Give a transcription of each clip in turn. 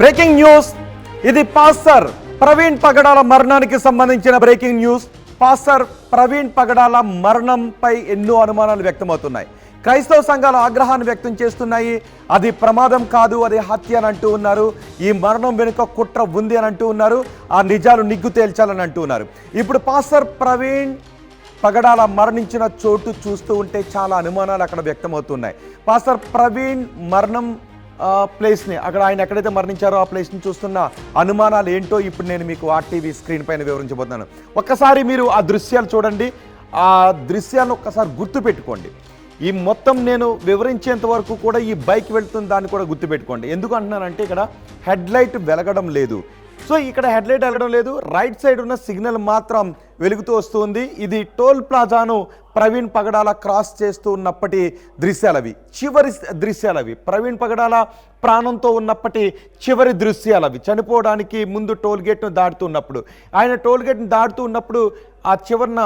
Breaking news. ఇది pastor Praveen పగడాల మరణానికి సంబంధించిన బ్రేకింగ్ న్యూస్. పాస్టర్ ప్రవీణ్ పగడాల మరణంపై ఎన్నో అనుమానాలు వ్యక్తమవుతున్నాయి. క్రైస్తవ సంఘాలు ఆగ్రహాన్ని వ్యక్తం చేస్తున్నాయి. అది ప్రమాదం కాదు, అది హత్య అని అంటూ ఉన్నారు. ఈ మరణం వెనుక కుట్ర ఉంది అని అంటూ ఉన్నారు. ఆ నిజాలు నిగ్గు తేల్చాలని అంటూ ఉన్నారు. ఇప్పుడు పాస్టర్ ప్రవీణ్ పగడాల మరణించిన చోటు చూస్తూ ఉంటే చాలా అనుమానాలు అక్కడ వ్యక్తమవుతున్నాయి. పాస్టర్ ప్రవీణ్ మరణం ప్లేస్ని, అక్కడ ఆయన ఎక్కడైతే మరణించారో ఆ ప్లేస్ని చూస్తున్న అనుమానాలు ఏంటో ఇప్పుడు నేను మీకు ఆర్టీవీ స్క్రీన్ పైన వివరించబోతున్నాను. ఒక్కసారి మీరు ఆ దృశ్యాలు చూడండి. ఆ దృశ్యాలను ఒక్కసారి గుర్తుపెట్టుకోండి. ఈ మొత్తం నేను వివరించేంత వరకు కూడా ఈ బైక్ వెళ్తున్న దాన్ని కూడా గుర్తుపెట్టుకోండి. ఎందుకు అంటున్నానంటే ఇక్కడ హెడ్ లైట్ వెలగడం లేదు. సో ఇక్కడ హెడ్ లైట్ వెలగడం లేదు, రైట్ సైడ్ ఉన్న సిగ్నల్ మాత్రం వెలుగుతూ వస్తుంది. ఇది టోల్ ప్లాజాను ప్రవీణ్ పగడాల క్రాస్ చేస్తూ ఉన్నప్పటి దృశ్యాలవి, చివరి దృశ్యాలవి. ప్రవీణ్ పగడాల ప్రాణంతో ఉన్నప్పటి చివరి దృశ్యాలవి. చనిపోవడానికి ముందు టోల్ గేట్ను దాటుతున్నప్పుడు, ఆయన టోల్ గేట్ను దాటుతూ ఉన్నప్పుడు ఆ చివరన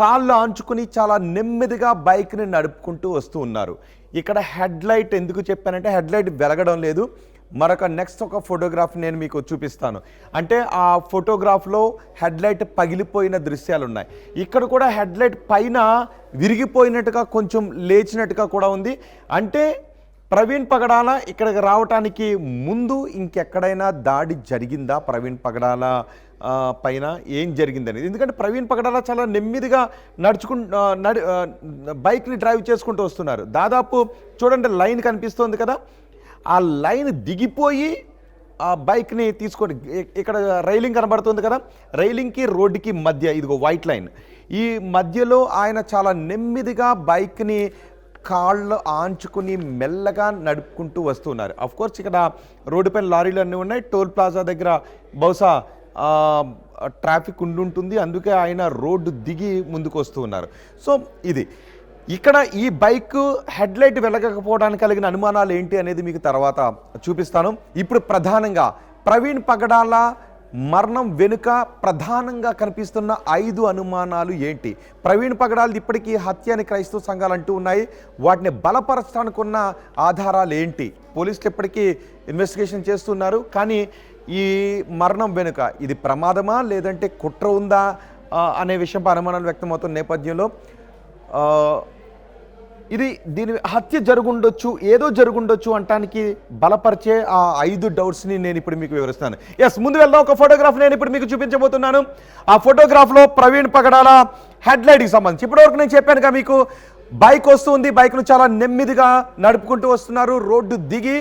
కాళ్ళు ఆంచుకుని చాలా నెమ్మదిగా బైక్ని నడుపుకుంటూ వస్తూ ఉన్నారు. ఇక్కడ హెడ్ లైట్ ఎందుకు చెప్పానంటే హెడ్ లైట్ వెలగడం లేదు. మరొక నెక్స్ట్ ఒక ఫోటోగ్రాఫ్ నేను మీకు చూపిస్తాను. అంటే ఆ ఫోటోగ్రాఫ్లో హెడ్ లైట్ పగిలిపోయిన దృశ్యాలు ఉన్నాయి. ఇక్కడ కూడా హెడ్ లైట్ పైన విరిగిపోయినట్టుగా కొంచెం లేచినట్టుగా కూడా ఉంది. అంటే ప్రవీణ్ పగడాల ఇక్కడికి రావటానికి ముందు ఇంకెక్కడైనా దాడి జరిగిందా ప్రవీణ్ పగడాల పైన, ఏం జరిగిందనేది. ఎందుకంటే ప్రవీణ్ పగడాల చాలా నెమ్మదిగా బైక్ని డ్రైవ్ చేసుకుంటూ వస్తున్నారు. దాదాపు చూడండి, లైన్ కనిపిస్తోంది కదా, ఆ లైన్ దిగిపోయి ఆ బైక్ని తీసుకొని, ఇక్కడ రైలింగ్ కనబడుతుంది కదా, రైలింగ్కి రోడ్డుకి మధ్య ఇదిగో వైట్ లైన్, ఈ మధ్యలో ఆయన చాలా నెమ్మదిగా బైక్ని కాళ్ళు ఆంచుకుని మెల్లగా నడుపుకుంటూ వస్తున్నారు. అఫ్కోర్స్ ఇక్కడ రోడ్డు పైన లారీలు అన్నీ ఉన్నాయి. టోల్ ప్లాజా దగ్గర బహుశా ట్రాఫిక్ ఉండుంటుంది, అందుకే ఆయన రోడ్డు దిగి ముందుకు వస్తూ ఉన్నారు. సో ఇది ఇక్కడ ఈ బైక్ హెడ్ లైట్ వెలగకపోవడానికి కలిగిన అనుమానాలు ఏంటి అనేది మీకు తర్వాత చూపిస్తాను. ఇప్పుడు ప్రధానంగా ప్రవీణ్ పగడాల మరణం వెనుక ప్రధానంగా కనిపిస్తున్న 5 అనుమానాలు ఏంటి? ప్రవీణ్ పగడాలది ఇప్పటికీ హత్య అని క్రైస్తవ సంఘాలు అంటూ ఉన్నాయి. వాటిని బలపరచడానికి ఉన్న ఆధారాలు ఏంటి? పోలీసులు ఇప్పటికీ ఇన్వెస్టిగేషన్ చేస్తున్నారు. కానీ ఈ మరణం వెనుక ఇది ప్రమాదమా లేదంటే కుట్ర ఉందా అనే విషయంపై అనుమానాలు వ్యక్తమవుతున్న నేపథ్యంలో దీని హత్య జరుగుండొచ్చు, ఏదో జరుగుండొచ్చు అంటానికి బలపరిచే ఆ 5 డౌట్స్ని నేను ఇప్పుడు మీకు వివరిస్తాను. ముందు వెళ్దాం. ఒక ఫోటోగ్రాఫ్ నేను ఇప్పుడు మీకు చూపించబోతున్నాను. ఆ ఫోటోగ్రాఫ్లో ప్రవీణ్ పగడాల హెడ్ లైట్కి సంబంధించి ఇప్పటివరకు నేను చెప్పానుగా మీకు, బైక్ వస్తుంది, బైక్ను చాలా నెమ్మదిగా నడుపుకుంటూ వస్తున్నారు. రోడ్డు దిగి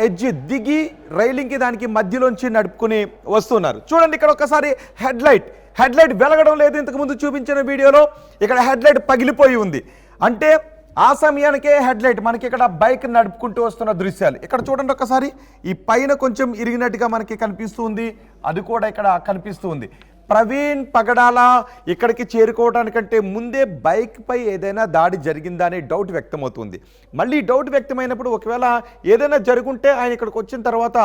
ఎడ్జ్ దిగి రైలింగ్కి దానికి మధ్యలోంచి నడుపుకుని వస్తున్నారు. చూడండి ఇక్కడ ఒకసారి హెడ్ లైట్ వెలగడం లేదు. ఇంతకుముందు చూపించిన వీడియోలో ఇక్కడ హెడ్ లైట్ పగిలిపోయి ఉంది. అంటే ఆ సమయానికే హెడ్ లైట్ మనకి ఇక్కడ బైక్ నడుపుకుంటూ వస్తున్న దృశ్యాలు ఇక్కడ చూడండి. ఒకసారి ఈ పైన కొంచెం ఇరిగినట్టుగా మనకి కనిపిస్తుంది, అది కూడా ఇక్కడ కనిపిస్తుంది. ప్రవీణ్ పగడాల ఇక్కడికి చేరుకోవడానికంటే ముందే బైక్ పై ఏదైనా దాడి జరిగిందా అనే డౌట్ వ్యక్తమవుతుంది. మళ్ళీ డౌట్ వ్యక్తమైనప్పుడు ఒకవేళ ఏదైనా జరుగుంటే ఆయన ఇక్కడికి వచ్చిన తర్వాత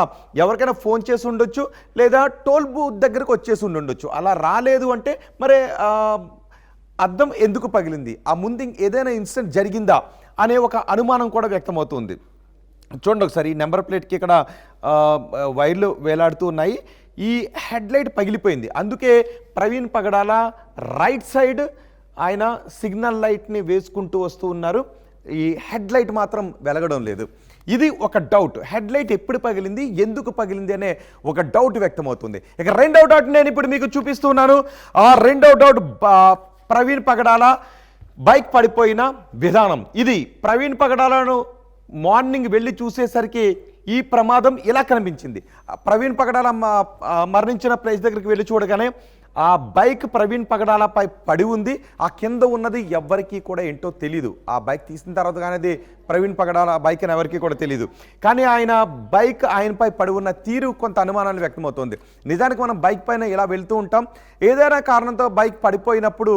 ఎవరికైనా ఫోన్ చేసి ఉండొచ్చు, లేదా టోల్ బూత్ దగ్గరకు వచ్చేసి ఉండొచ్చు. అలా రాలేదు అంటే మరి అద్దం ఎందుకు పగిలింది, ఆ ముందు ఏదైనా ఇన్సిడెంట్ జరిగిందా అనే ఒక అనుమానం కూడా వ్యక్తమవుతుంది. చూడండి ఒకసారి, ఈ నెంబర్ ప్లేట్కి ఇక్కడ వైర్లు వేలాడుతూ ఉన్నాయి. ఈ హెడ్ లైట్ పగిలిపోయింది. అందుకే ప్రవీణ్ పగడాల రైట్ సైడ్ ఆయన సిగ్నల్ లైట్ని వేసుకుంటూ వస్తూ ఉన్నారు. ఈ హెడ్ లైట్ మాత్రం వెలగడం లేదు. ఇది ఒక డౌట్. హెడ్ లైట్ ఎప్పుడు పగిలింది, ఎందుకు పగిలింది అనే ఒక డౌట్ వ్యక్తమవుతుంది. ఇక రెండవ డౌట్ నేను ఇప్పుడు మీకు చూపిస్తున్నాను. ఆ రెండవ డౌట్ ప్రవీణ్ పగడాల బైక్ పడిపోయిన విధానం. ఇది ప్రవీణ్ పగడాలను మార్నింగ్ వెళ్ళి చూసేసరికి ఈ ప్రమాదం ఇలా కనిపించింది. ప్రవీణ్ పగడాల మరణించిన ప్లేస్ దగ్గరికి వెళ్ళి చూడగానే ఆ బైక్ ప్రవీణ్ పగడాలపై పడి ఉంది. ఆ కింద ఉన్నది ఎవ్వరికీ కూడా ఏంటో తెలీదు. ఆ బైక్ తీసిన తర్వాత కానీ అది ప్రవీణ్ పగడాల బైక్ అని ఎవరికీ కూడా తెలియదు. కానీ ఆయనపై పడి ఉన్న తీరు కొంత అనుమానాలు వ్యక్తమవుతుంది. నిజానికి మనం బైక్ పైన ఇలా వెళ్తూ ఉంటాం. ఏదైనా కారణంతో బైక్ పడిపోయినప్పుడు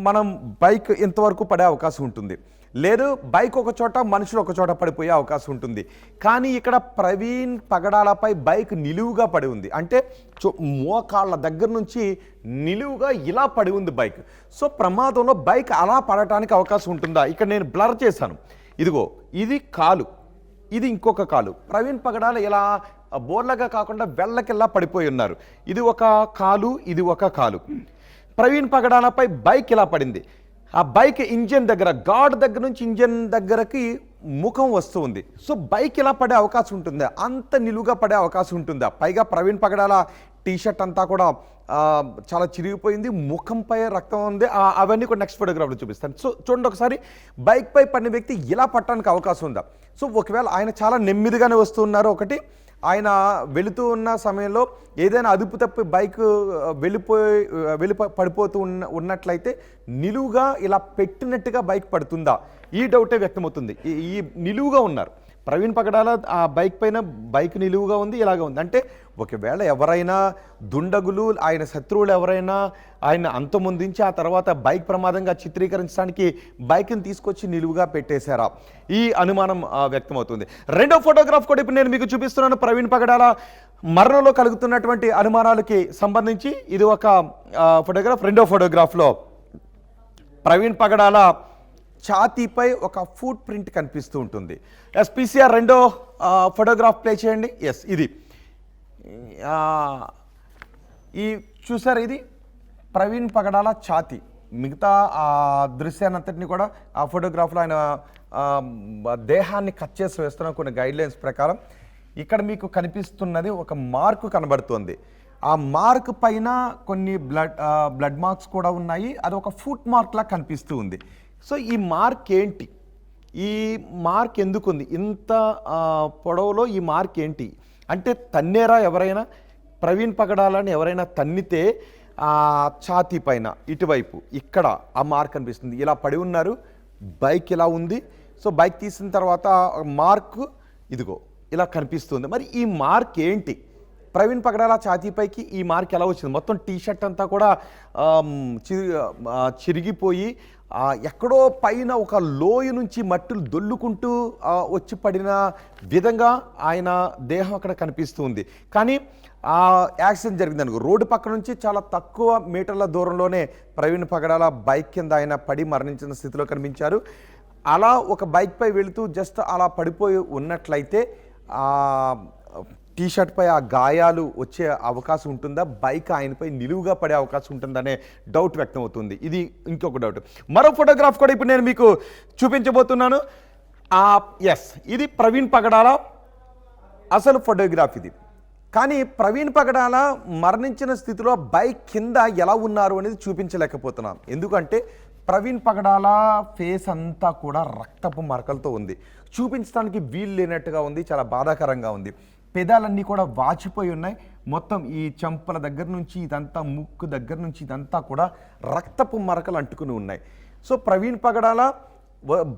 మనం బైక్ ఇంతవరకు పడే అవకాశం ఉంటుంది, లేదు బైక్ ఒక చోట మనుషులు ఒక చోట పడిపోయే అవకాశం ఉంటుంది. కానీ ఇక్కడ ప్రవీణ్ పగడాలపై బైక్ నిలువుగా పడి ఉంది. అంటే మోకాళ్ళ దగ్గర నుంచి నిలువుగా ఇలా పడి ఉంది బైక్. సో ప్రమాదంలో బైక్ అలా పడటానికి అవకాశం ఉంటుందా? ఇక్కడ నేను బ్లర్ చేశాను. ఇదిగో ఇది కాలు, ఇది ఇంకొక కాలు. ప్రవీణ్ పగడాల ఇలా బోర్లగా కాకుండా వెళ్ళకిలా పడిపోయి ఉన్నారు. ఇది ఒక కాలు, ఇది ఒక కాలు. ప్రవీణ్ పగడాలపై బైక్ ఇలా పడింది. ఆ బైక్ ఇంజన్ దగ్గర, గాడ్ దగ్గర నుంచి ఇంజన్ దగ్గరకి ముఖం వస్తూ ఉంది. సో బైక్ ఇలా పడే అవకాశం ఉంటుందా? అంత నిలువుగా పడే అవకాశం ఉంటుందా? పైగా ప్రవీణ్ పగడాల టీషర్ట్ అంతా కూడా చాలా చిరిగిపోయింది, ముఖంపై రక్తం ఉంది. అవన్నీ కూడా నెక్స్ట్ ఫోటోగ్రాఫ్లో చూపిస్తాను. సో చూడండి ఒకసారి, బైక్ పై పడిన వ్యక్తి ఇలా పట్టడానికి అవకాశం ఉందా? సో ఒకవేళ ఆయన చాలా నెమ్మదిగానే వస్తూ ఉన్నారు. ఒకటి, ఆయన వెళుతూ ఉన్న సమయంలో ఏదైనా అదుపు తప్పి బైక్ పడిపోతూ ఉన్నట్లయితే నిలువుగా ఇలా పెట్టినట్టుగా బైక్ పడుతుందా? ఈ డౌటే వ్యక్తమవుతుంది. ఈ నిలువుగా ఉన్నారు ప్రవీణ్ పగడాల, ఆ బైక్ పైన బైక్ నిలువుగా ఉంది, ఇలాగ ఉంది. అంటే ఒకవేళ ఎవరైనా దుండగులు, ఆయన శత్రువులు ఎవరైనా ఆయన అంతమొందించి ఆ తర్వాత బైక్ ప్రమాదంగా చిత్రీకరించడానికి బైక్ని తీసుకొచ్చి నిలువుగా పెట్టేశారా? ఈ అనుమానం వ్యక్తమవుతుంది. రెండో ఫోటోగ్రాఫ్ కూడా ఇప్పుడు నేను మీకు చూపిస్తున్నాను. ప్రవీణ్ పగడాల మరణంలో కలుగుతున్నటువంటి అనుమానాలకి సంబంధించి ఇది ఒక ఫోటోగ్రాఫ్. రెండో ఫోటోగ్రాఫ్లో ప్రవీణ్ పగడాల ఛాతీపై ఒక ఫుట్ ప్రింట్ కనిపిస్తూ ఉంటుంది. ఎస్పీసీఆర్ రెండో ఫోటోగ్రాఫ్ ప్లే చేయండి. ఎస్, ఇది ఈ చూసారు, ఇది ప్రవీణ్ పగడాల ఛాతీ. మిగతా ఆ దృశ్యాన్నంతటిని కూడా ఆ ఫోటోగ్రాఫ్లో ఆయన దేహాన్ని కట్ చేసి వేస్తున్న కొన్ని గైడ్లైన్స్ ప్రకారం ఇక్కడ మీకు కనిపిస్తున్నది ఒక మార్కు కనబడుతుంది. ఆ మార్క్ పైన కొన్ని బ్లడ్ మార్క్స్ కూడా ఉన్నాయి. అది ఒక ఫుట్ మార్క్ లా కనిపిస్తూ ఉంది. సో ఈ మార్క్ ఏంటి? ఈ మార్క్ ఎందుకుంది? ఇంత పొడవులో ఈ మార్క్ ఏంటి అంటే, తన్నేరా ఎవరైనా? ప్రవీణ్ పగడాలని ఎవరైనా తన్నితే ఛాతీ పైన ఇటువైపు ఇక్కడ ఆ మార్క్ కనిపిస్తుంది. ఇలా పడి ఉన్నారు, బైక్ ఇలా ఉంది. సో బైక్ తీసిన తర్వాత మార్క్ ఇదిగో ఇలా కనిపిస్తుంది. మరి ఈ మార్క్ ఏంటి? ప్రవీణ్ పగడాల ఛాతీపైకి ఈ మార్క్ ఎలా వచ్చింది? మొత్తం టీషర్ట్ అంతా కూడా చిరిగిపోయి ఎక్కడో పైన ఒక లోయ నుంచి మట్టులు దొల్లుకుంటూ వచ్చి పడిన విధంగా ఆయన దేహం అక్కడ కనిపిస్తుంది. కానీ యాక్సిడెంట్ జరిగిందనుకో, రోడ్డు పక్క నుంచి చాలా తక్కువ మీటర్ల దూరంలోనే ప్రవీణ్ పగడాల బైక్ కింద ఆయన పడి మరణించిన స్థితిలో కనిపించారు. అలా ఒక బైక్ పై వెళుతూ జస్ట్ అలా పడిపోయి ఉన్నట్లయితే టీషర్ట్ పై ఆ గాయాలు వచ్చే అవకాశం ఉంటుందా? బైక్ ఆయనపై నిలువుగా పడే అవకాశం ఉంటుందనే డౌట్ వ్యక్తం అవుతుంది. ఇది ఇంకొక డౌట్. మరో ఫోటోగ్రాఫ్ కూడా ఇప్పుడు నేను మీకు చూపించబోతున్నాను. ఎస్, ఇది ప్రవీణ్ పగడాల అసలు ఫోటోగ్రాఫ్ ఇది. కానీ ప్రవీణ్ పగడాల మరణించిన స్థితిలో బైక్ కింద ఎలా ఉన్నారు అనేది చూపించలేకపోతున్నాం. ఎందుకంటే ప్రవీణ్ పగడాల ఫేస్ అంతా కూడా రక్తపు మరకలతో ఉంది. చూపించడానికి వీలు లేనట్టుగా ఉంది, చాలా బాధాకరంగా ఉంది. పెదాలన్నీ కూడా వాచిపోయి ఉన్నాయి. మొత్తం ఈ చెంపల దగ్గర నుంచి ఇదంతా, ముక్కు దగ్గర నుంచి ఇదంతా కూడా రక్తపు మరకలు అంటుకుని ఉన్నాయి. సో ప్రవీణ్ పగడాల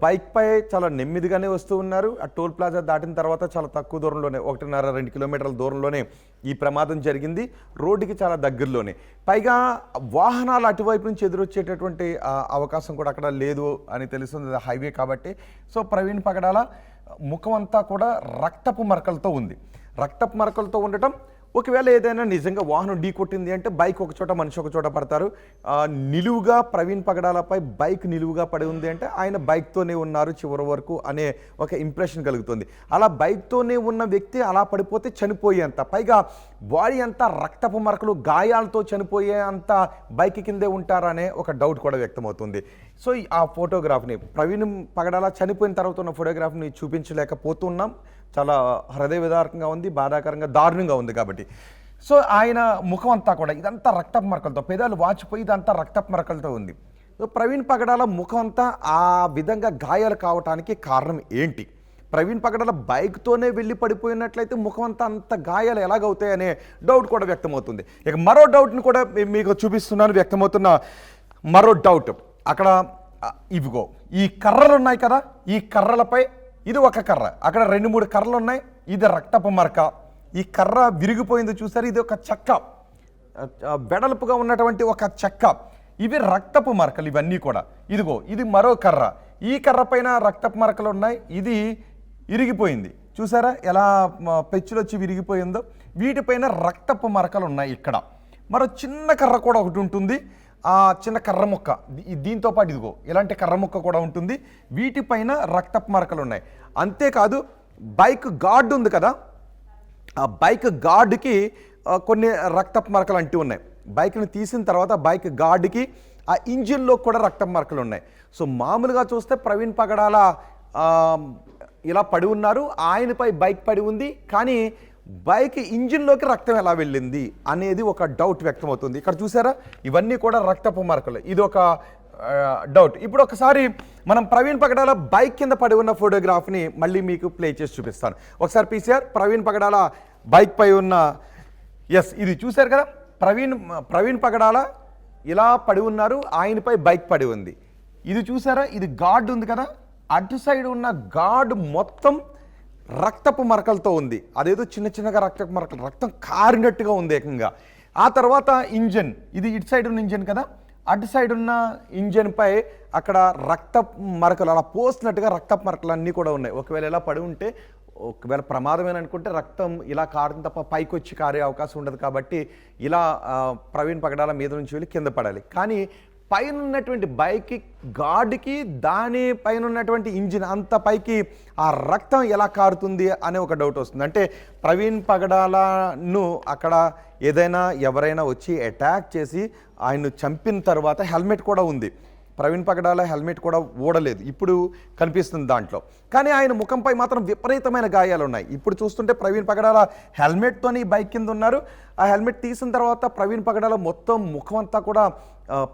బైక్ పై చాలా నెమ్మదిగానే వస్తూ ఉన్నారు. ఆ టోల్ ప్లాజా దాటిన తర్వాత చాలా తక్కువ దూరంలోనే, 1.5-2 కిలోమీటర్ల దూరంలోనే ఈ ప్రమాదం జరిగింది. రోడ్డుకి చాలా దగ్గరలోనే. పైగా వాహనాలు అటువైపు నుంచి ఎదురొచ్చేటటువంటి అవకాశం కూడా అక్కడ లేదు అని తెలుస్తుంది, హైవే కాబట్టి. సో ప్రవీణ్ పగడాల ముఖం అంతా కూడా రక్తపు మరకలతో ఉంది. రక్తపు మరకలతో ఉండటం, ఒకవేళ ఏదైనా నిజంగా వాహనం ఢీ కొట్టింది అంటే బైక్ ఒక చోట, మనిషి ఒక చోట పడతారు. నిలువుగా ప్రవీణ్ పగడాలపై బైక్ నిలువుగా పడి ఉంది అంటే ఆయన బైక్తోనే ఉన్నారు చివరి వరకు అనే ఒక ఇంప్రెషన్ కలుగుతుంది. అలా బైక్తోనే ఉన్న వ్యక్తి అలా పడిపోతే చనిపోయేంత, పైగా బాడీ అంతా రక్తపు మరకలు, గాయాలతో చనిపోయే అంత బైక్ కిందే ఉంటారనే ఒక డౌట్ కూడా వ్యక్తమవుతుంది. సో ఆ ఫోటోగ్రాఫ్ని, ప్రవీణ్ పగడాల చనిపోయిన తర్వాత ఉన్న ఫోటోగ్రాఫ్ని చూపించలేకపోతున్నాం. చాలా హృదయ విదారకంగా ఉంది, బాధాకరంగా, దారుణంగా ఉంది కాబట్టి. సో ఆయన ముఖం అంతా కూడా ఇదంతా రక్తపు మరకలతో, పెదాలు వాచిపోయి ఇదంతా రక్తపు మరకలతో ఉంది. సో ప్రవీణ్ పగడాల ముఖం అంతా ఆ విధంగా గాయాలు కావటానికి కారణం ఏంటి? ప్రవీణ్ పగడాల బైక్తోనే వెళ్ళి పడిపోయినట్లయితే ముఖం అంతా అంత గాయాలు ఎలాగవుతాయి అనే డౌట్ కూడా వ్యక్తమవుతుంది. ఇక మరో డౌట్ని కూడా మీకు చూపిస్తున్నాను. వ్యక్తమవుతున్న మరో డౌట్, అక్కడ ఇవిగో ఈ కర్రలు ఉన్నాయి కదా, ఈ కర్రలపై ఇది ఒక కర్ర, అక్కడ 2-3 కర్రలు ఉన్నాయి, ఇది రక్తపు మరక. ఈ కర్ర విరిగిపోయింది చూసారు, ఇది ఒక చెక్క, వెడల్పుగా ఉన్నటువంటి ఒక చెక్క. ఇవి రక్తపు మరకలు ఇవన్నీ కూడా. ఇదిగో ఇది మరో కర్ర, ఈ కర్ర పైన రక్తపు మరకలు ఉన్నాయి, ఇది ఇరిగిపోయింది చూసారా ఎలా పెచ్చులు వచ్చి విరిగిపోయిందో. వీటిపైన రక్తపు మరకలు ఉన్నాయి. ఇక్కడ మరో చిన్న కర్ర కూడా ఒకటి ఉంటుంది, ఆ చిన్న కర్ర ముక్క, దీంతో పాటు ఇదిగో ఇలాంటి కర్ర ముక్క కూడా ఉంటుంది. వీటిపైన రక్తపు మరకలు ఉన్నాయి. అంతేకాదు బైక్ గార్డ్ ఉంది కదా, ఆ బైక్ గార్డుకి కొన్ని రక్తపు మరకలు అంటూ ఉన్నాయి. బైక్ని తీసిన తర్వాత బైక్ గార్డుకి ఆ ఇంజిన్లో కూడా రక్తపు మరకలు ఉన్నాయి. సో మామూలుగా చూస్తే ప్రవీణ్ పగడాల ఇలా పడి ఉన్నారు, ఆయనపై బైక్ పడి ఉంది, కానీ బైక్ ఇంజిన్లోకి రక్తం ఎలా వెళ్ళింది అనేది ఒక డౌట్ వ్యక్తమవుతుంది. ఇక్కడ చూసారా, ఇవన్నీ కూడా రక్తపు మరకలు. ఇది ఒక డౌట్. ఇప్పుడు ఒకసారి మనం ప్రవీణ్ పగడాల బైక్ కింద పడి ఉన్న ఫోటోగ్రాఫ్ని మళ్ళీ మీకు ప్లే చేసి చూపిస్తాను. ఒకసారి పీసీఆర్ ప్రవీణ్ పగడాల బైక్ పై ఉన్న, ఎస్ ఇది చూశారు కదా, ప్రవీణ్ పగడాల ఇలా పడి ఉన్నారు, ఆయనపై బైక్ పడి ఉంది. ఇది చూసారా, ఇది గార్డ్ ఉంది కదా, అటు సైడ్ ఉన్న గార్డ్ మొత్తం రక్తపు మరకలతో ఉంది. అదేదో చిన్న చిన్నగా రక్తపు మరకలు, రక్తం కారినట్టుగా ఉంది ఏకంగా. ఆ తర్వాత ఇంజన్, ఇది ఇటు సైడ్ ఉన్న ఇంజన్ కదా, అటు సైడ్ ఉన్న ఇంజన్పై అక్కడ రక్తపు మరకలు అలా పోసినట్టుగా రక్తపు మరకలు అన్నీ కూడా ఉన్నాయి. ఒకవేళ ఇలా పడి ఉంటే, ఒకవేళ ప్రమాదమని అనుకుంటే రక్తం ఇలా కారుతుంది తప్ప పైకి వచ్చి కారే అవకాశం ఉండదు. కాబట్టి ఇలా ప్రవీణ్ పగడాల మీద నుంచి వెళ్ళి కింద పడాలి. కానీ పైన ఉన్నటువంటి బైక్ గార్డ్కి దాని పైన ఉన్నటువంటి ఇంజిన్ అంత పైకి ఆ రక్తం ఎలా కారుతుంది అనే ఒక డౌట్ వస్తుంది. అంటే ప్రవీణ్ పగడాలను అక్కడ ఏదైనా ఎవరైనా వచ్చి అటాక్ చేసి ఆయన్ను చంపిన తర్వాత హెల్మెట్ కూడా ఉంది. ప్రవీణ్ పగడాల హెల్మెట్ కూడా ఊడలేదు, ఇప్పుడు కనిపిస్తుంది దాంట్లో. కానీ ఆయన ముఖంపై మాత్రం విపరీతమైన గాయాలు ఉన్నాయి. ఇప్పుడు చూస్తుంటే ప్రవీణ్ పగడాల హెల్మెట్తోని బైక్ కింద ఉన్నారు. ఆ హెల్మెట్ తీసిన తర్వాత ప్రవీణ్ పగడాల మొత్తం ముఖం అంతా కూడా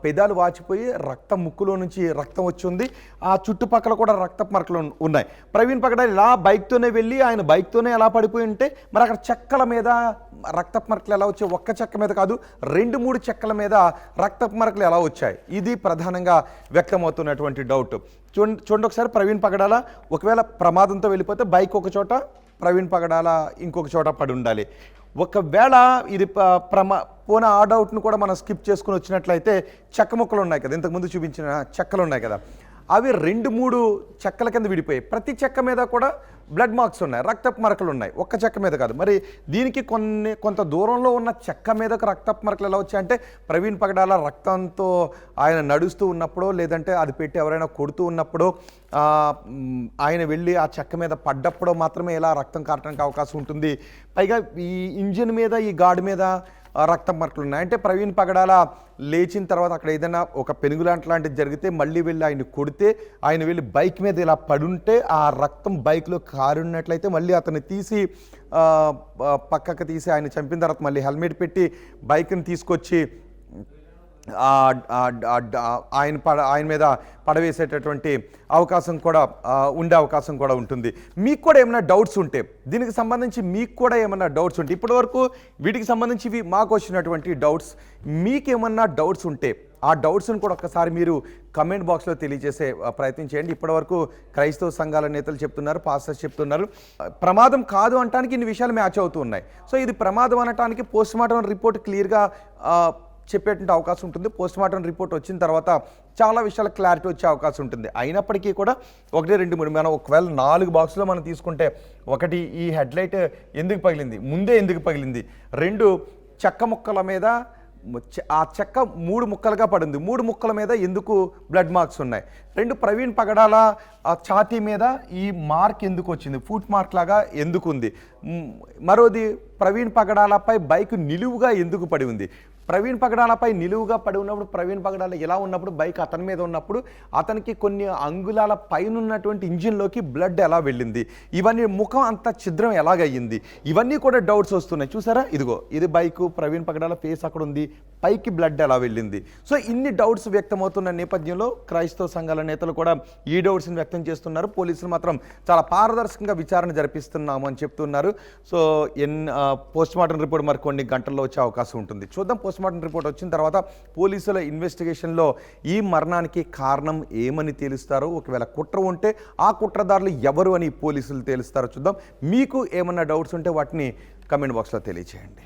పెదాలు వాచిపోయి రక్తం, ముక్కులో నుంచి రక్తం వచ్చి ఉంది. ఆ చుట్టుపక్కల కూడా రక్తపు మరకలు ఉన్నాయి. ప్రవీణ్ పగడాల ఇలా బైక్తోనే వెళ్ళి ఆయన బైక్తోనే ఎలా పడిపోయి ఉంటే మరి అక్కడ చెక్కల మీద రక్తపు మరకలు ఎలా వచ్చాయి? ఒక్క చెక్క మీద కాదు, 2-3 చెక్కల మీద రక్తపు మరకలు ఎలా వచ్చాయి? ఇది ప్రధానంగా వ్యక్తమవుతున్నటువంటి డౌట్. చూడండి ఒకసారి, ప్రవీణ్ పగడాల ఒకవేళ ప్రమాదంతో వెళ్ళిపోతే బైక్ ఒక చోట, ప్రవీణ్ పగడాల ఇంకొక చోట పడి ఉండాలి. ఒకవేళ ఇది పోనా ఆ డౌట్ను కూడా మనం స్కిప్ చేసుకుని వచ్చినట్లయితే చెక్క ముక్కలు ఉన్నాయి కదా, ఇంతకుముందు చూపించిన చెక్కలు ఉన్నాయి కదా, అవి 2-3 చెక్కల కింద విడిపోయాయి. ప్రతి చెక్క మీద కూడా బ్లడ్ మార్క్స్ ఉన్నాయి, రక్తపు మరకలు ఉన్నాయి, ఒక్క చెక్క మీద కాదు. మరి దీనికి కొంత దూరంలో ఉన్న చెక్క మీదకు రక్తపు మరకలు ఎలా వచ్చాయంటే ప్రవీణ్ పగడాల రక్తంతో ఆయన నడుస్తూ ఉన్నప్పుడో, లేదంటే అది పెట్టి ఎవరైనా కొడుతూ ఉన్నప్పుడో, ఆయన వెళ్ళి ఆ చెక్క మీద పడ్డప్పుడో మాత్రమే ఇలా రక్తం కారటానికి అవకాశం ఉంటుంది. పైగా ఈ ఇంజిన్ మీద, ఈ గాడి మీద రక్తం మరకలు ఉన్నాయి. అంటే ప్రవీణ్ పగడాల లేచిన తర్వాత అక్కడ ఏదైనా ఒక పెనుగులాంటిది జరిగితే మళ్ళీ వెళ్ళి ఆయన కొడితే, ఆయన వెళ్ళి బైక్ మీద ఇలా పడుంటే ఆ రక్తం బైక్లో కారున్నట్లయితే మళ్ళీ అతన్ని తీసి పక్కకు తీసి ఆయన చంపిన తర్వాత మళ్ళీ హెల్మెట్ పెట్టి బైక్ని తీసుకొచ్చి ఆయన మీద పడవేసేటటువంటి అవకాశం కూడా ఉండే అవకాశం కూడా ఉంటుంది. మీకు కూడా ఏమైనా డౌట్స్ ఉంటే, దీనికి సంబంధించి మీకు కూడా ఏమైనా డౌట్స్ ఉంటే, ఇప్పటివరకు వీటికి సంబంధించి మాకు వచ్చినటువంటి డౌట్స్, మీకేమన్నా డౌట్స్ ఉంటే ఆ డౌట్స్ని కూడా ఒక్కసారి మీరు కమెంట్ బాక్స్లో తెలియజేసే ప్రయత్నం చేయండి. ఇప్పటివరకు క్రైస్తవ సంఘాల నేతలు చెప్తున్నారు, పాస్టర్స్ చెప్తున్నారు, ప్రమాదం కాదు అనటానికి ఇన్ని విషయాలు మ్యాచ్ అవుతూ ఉన్నాయి. సో ఇది ప్రమాదం అనటానికి పోస్ట్మార్టం రిపోర్ట్ క్లియర్గా చెప్పేటువంటి అవకాశం ఉంటుంది. పోస్ట్మార్టం రిపోర్ట్ వచ్చిన తర్వాత చాలా విషయాల క్లారిటీ వచ్చే అవకాశం ఉంటుంది. అయినప్పటికీ కూడా 1, 2, 3 మనం ఒకవేళ 4 బాక్సులో మనం తీసుకుంటే, 1 ఈ హెడ్లైట్ ఎందుకు పగిలింది, ముందే ఎందుకు పగిలింది, 2 చెక్క ముక్కల మీద ఆ చెక్క 3 ముక్కలుగా పడింది, 3 ముక్కల మీద ఎందుకు బ్లడ్ మార్క్స్ ఉన్నాయి, 2 ప్రవీణ్ పగడాల ఛాతీ మీద ఈ మార్క్ ఎందుకు వచ్చింది, ఫుట్ మార్క్ లాగా ఎందుకు ఉంది, మరోది ప్రవీణ్ పగడాలపై బైక్ నిలువుగా ఎందుకు పడి ఉంది, ప్రవీణ్ పగడాలపై నిలువుగా పడి ఉన్నప్పుడు, ప్రవీణ్ పగడాల ఎలా ఉన్నప్పుడు, బైక్ అతని మీద ఉన్నప్పుడు అతనికి కొన్ని అంగుళాల పైన ఉన్నటువంటి ఇంజిన్లోకి బ్లడ్ ఎలా వెళ్ళింది, ఇవన్నీ ముఖం అంత ఛిద్రం ఎలాగయ్యింది, ఇవన్నీ కూడా డౌట్స్ వస్తున్నాయి. చూసారా, ఇదిగో ఇది బైకు, ప్రవీణ్ పగడాల ఫేస్ అక్కడ ఉంది, పైకి బ్లడ్ ఎలా వెళ్ళింది. సో ఇన్ని డౌట్స్ వ్యక్తమవుతున్న నేపథ్యంలో క్రైస్తవ సంఘాల నేతలు కూడా ఈ డౌట్స్ని వ్యక్తం చేస్తున్నారు. పోలీసులు మాత్రం చాలా పారదర్శకంగా విచారణ జరిపిస్తున్నాము అని చెప్తున్నారు. సో పోస్ట్మార్టం రిపోర్ట్ మరి కొన్ని గంటల్లో వచ్చే అవకాశం ఉంటుంది. చూద్దాం, పోస్ట్మార్టం రిపోర్ట్ వచ్చిన తర్వాత పోలీసుల ఇన్వెస్టిగేషన్లో ఈ మరణానికి కారణం ఏమని తేలుస్తారో, ఒకవేళ కుట్ర ఉంటే ఆ కుట్రదారులు ఎవరు అని పోలీసులు తేలుస్తారో చూద్దాం. మీకు ఏమన్నా డౌట్స్ ఉంటే వాటిని కమెంట్ బాక్స్లో తెలియచేయండి.